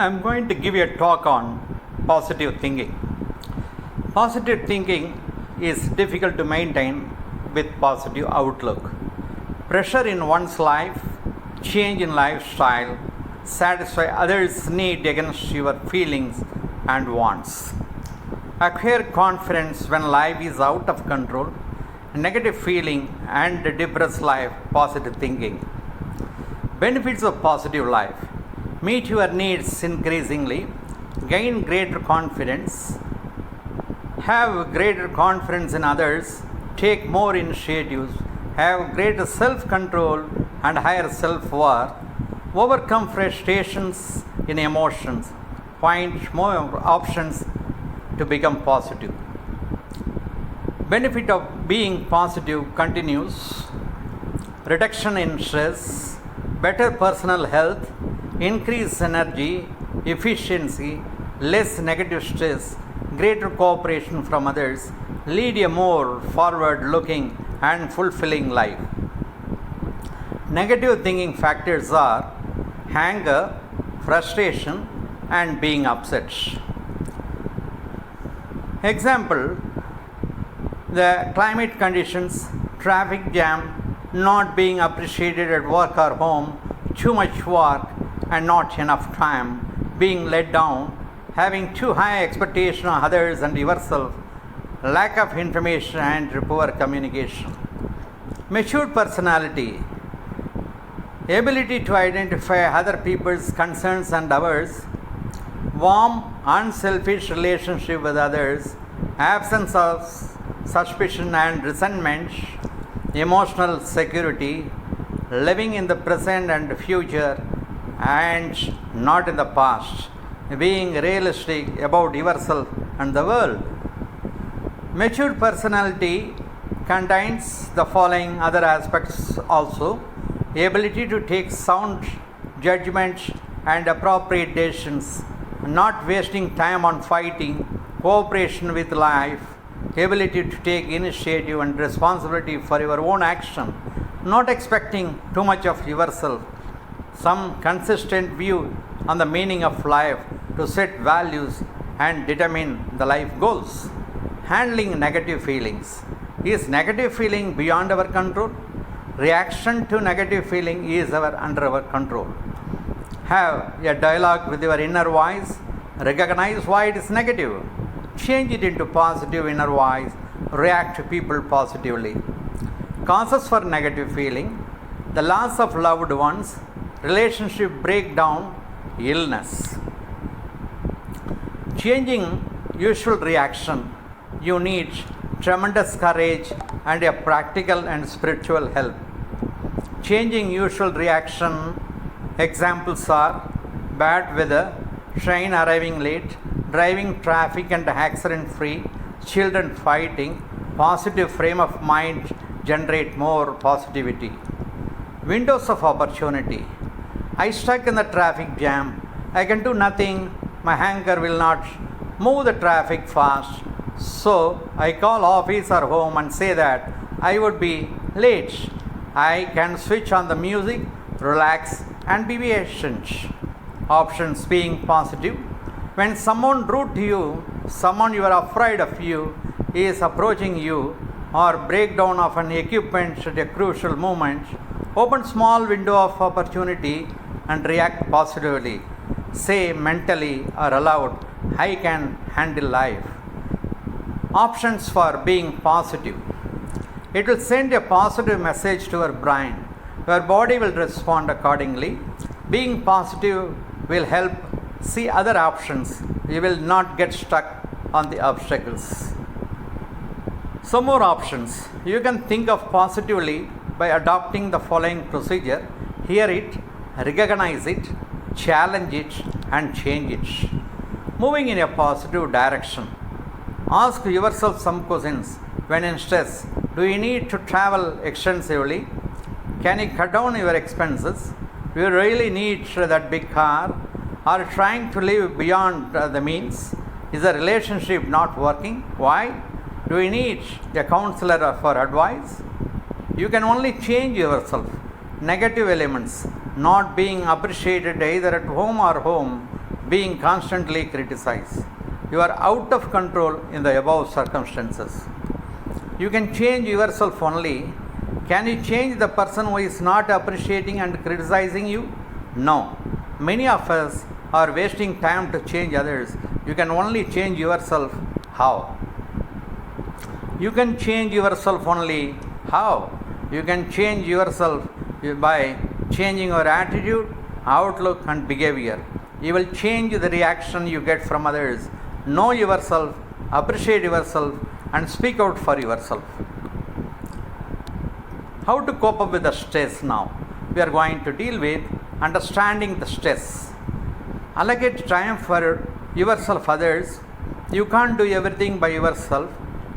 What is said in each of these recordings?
I'm going to give you a talk on positive thinking. Positive thinking is difficult to maintain with positive outlook. Pressure in one's life, change in lifestyle, satisfy others' need against your feelings and wants. Acquire confidence when life is out of control, negative feeling and depressed life, positive thinking. Benefits of positive life: meet your needs increasingly, gain greater confidence, have greater confidence in others, take more initiatives, have greater self-control and higher self-worth, overcome frustrations in emotions, find more options to become positive. Benefit of being positive continues: reduction in stress, better personal health, increased energy, efficiency, less negative stress, greater cooperation from others, lead a more forward-looking and fulfilling life. Negative thinking factors are anger, frustration, and being upset. Example: the climate conditions, traffic jam, not being appreciated at work or home, too much work and not enough time, being let down, having too high expectation on others and yourself, lack of information and poor communication. Matured personality: ability to identify other people's concerns and ours, warm, unselfish relationship with others, absence of suspicion and resentment, emotional security, living in the present and future and not in the past, being realistic about yourself and the world. Mature personality contains the following other aspects also: ability to take sound judgment and appropriate decisions, not wasting time on fighting, cooperation with life, ability to take initiative and responsibility for your own action, not expecting too much of yourself, some consistent view on the meaning of life to set values and determine the life goals. Handling negative feelings: is negative feeling beyond our control? Reaction to negative feeling is under our control. Have a dialogue with your inner voice, recognize why it is negative, change it into positive inner voice, react to people positively. Causes for negative feeling: the loss of loved ones, relationship breakdown, illness. Changing usual reaction: you need tremendous courage and a practical and spiritual help. Changing usual reaction examples are bad weather, train arriving late, driving traffic and accident free, children fighting. Positive frame of mind generate more positivity. Windows of opportunity: I stuck in the traffic jam, I can do nothing, my anger will not move the traffic fast, so I call office or home and say that I would be late. I can switch on the music, relax and be patient. Options being positive: when someone rude to you, someone you are afraid of you is approaching you, or breakdown of an equipment at a crucial moment, open small window of opportunity and react positively. Say mentally or aloud, I can handle life. Options for being positive: it will send a positive message to your brain. Your body will respond accordingly. Being positive will help see other options. You will not get stuck on the obstacles. Some more options. You can think of positively by adopting the following procedure: hear it, recognize it, challenge it, and change it. Moving in a positive direction: ask yourself some questions when in stress. Do you need to travel extensively? Can you cut down your expenses? Do you really need that big car? Are you trying to live beyond the means? Is the relationship not working? Why? Do you need a counselor for advice? You can only change yourself. Negative elements: not being appreciated either at home or home, being constantly criticized. You are out of control in the above circumstances. You can change yourself only. Can you change the person who is not appreciating and criticizing you? No. Many of us are wasting time to change others. You can only change yourself. How? You can change yourself only. How? You can change yourself by changing your attitude, outlook, and behavior. You will change the reaction you get from others. Know yourself, appreciate yourself, and speak out for yourself. How to cope up with the stress now? We are going to deal with understanding the stress. Allocate time for yourself, others. You can't do everything by yourself.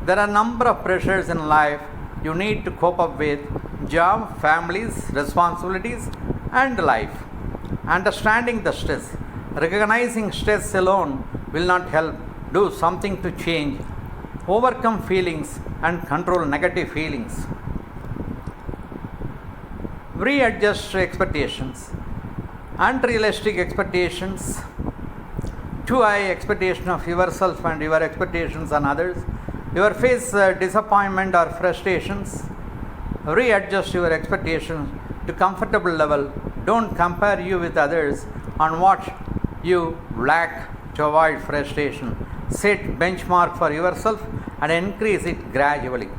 There are a number of pressures in life you need to cope up with: job, families, responsibilities, and life. Understanding the stress. Recognizing stress alone will not help. Do something to change, overcome feelings, and control negative feelings. Readjust expectations. Unrealistic expectations, too high expectation of yourself and your expectations on others. You face disappointment or frustrations. Readjust your expectations to comfortable level. Don't compare you with others on what you lack to avoid frustration. Set benchmark for yourself and increase it gradually.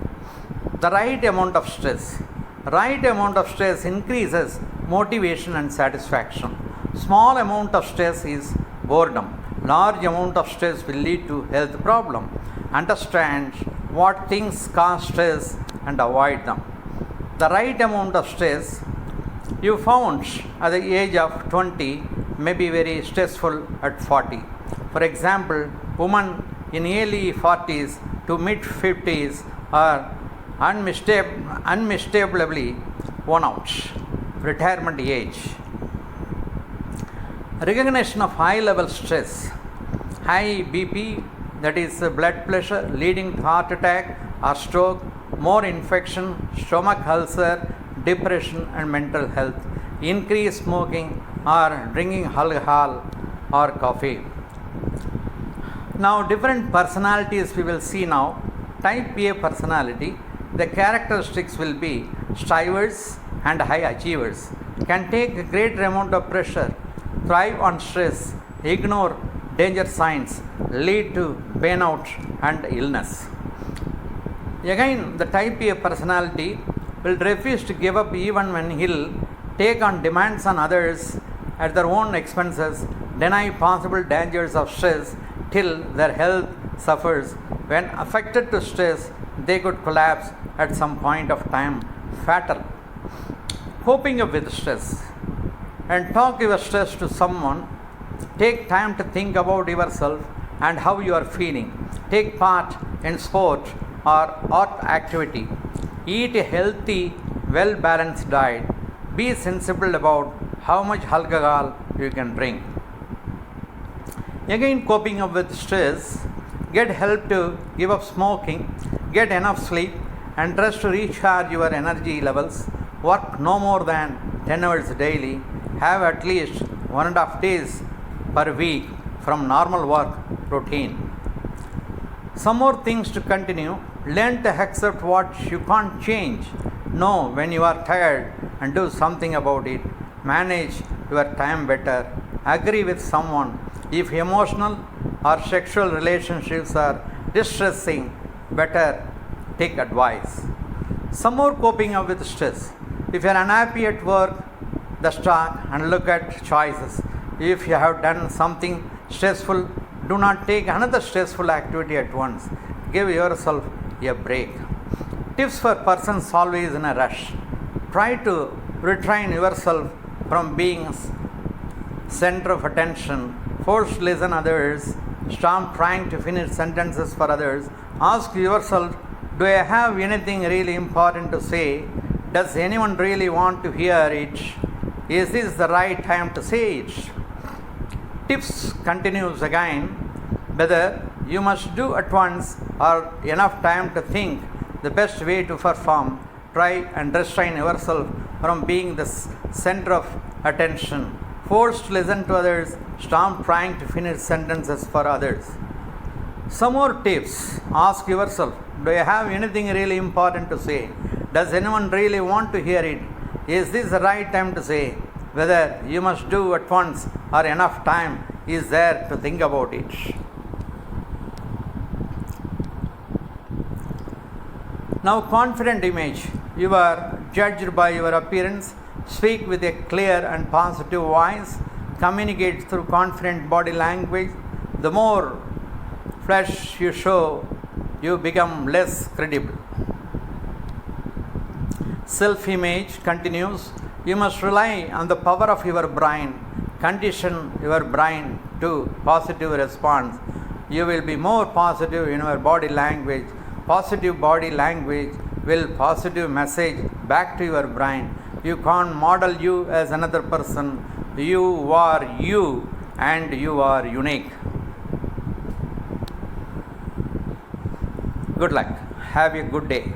The right amount of stress. Right amount of stress increases motivation and satisfaction. Small amount of stress is boredom. Large amount of stress will lead to health problem. Understand what things cause stress and avoid them. The right amount of stress you found at the age of 20 may be very stressful at 40. For example, women in early 40s to mid 50s are unmistakably worn out. Retirement age. Recognition of high level stress. High BP, that is blood pressure leading to heart attack or stroke, more infection, stomach ulcer, depression, and mental health. Increased smoking or drinking alcohol or coffee. Now different personalities we will see now. Type A personality. The characteristics will be strivers and high achievers. Can take a greater amount of pressure, thrive on stress, ignore danger signs, lead to burnout and illness. Again, the type A personality will refuse to give up even when he'll take on demands on others at their own expenses, deny possible dangers of stress till their health suffers. When affected to stress, they could collapse at some point of time, fatal. Coping up with stress. And talk your stress to someone. Take time to think about yourself and how you are feeling. Take part in sport or art activity. Eat a healthy, well-balanced diet. Be sensible about how much alcohol you can drink. Again, coping up with stress. Get help to give up smoking. Get enough sleep and rest to recharge your energy levels. Work no more than 10 hours daily. Have at least 1.5 days per week from normal work routine. Some more things to continue. Learn to accept what you can't change. Know when you are tired and do something about it. Manage your time better. Agree with someone. If emotional or sexual relationships are distressing, better take advice. Some more coping up with stress. If you are unhappy at work, stop and look at choices. If you have done something stressful, do not take another stressful activity at once. Give yourself a break. Tips for persons always in a rush. Try to retrain yourself from being center of attention. Force listen others. Stop trying to finish sentences for others. Ask yourself, do I have anything really important to say? Does anyone really want to hear it? Is this the right time to say it? Tips continues again. Whether you must do at once or enough time to think the best way to perform, try and restrain yourself from being the center of attention. Forced to listen to others, stop trying to finish sentences for others. Some more tips. Ask yourself, do I have anything really important to say? Does anyone really want to hear it? Is this the right time to say? Whether you must do at once or enough time is there to think about it. Now, confident image. You are judged by your appearance. Speak with a clear and positive voice. Communicate through confident body language. The more flesh you show, you become less credible. Self-image continues. You must rely on the power of your brain. Condition your brain to positive response. You will be more positive in your body language. Positive body language will positive message back to your brain. You can't model you as another person. You are you and you are unique. Good luck. Have a good day.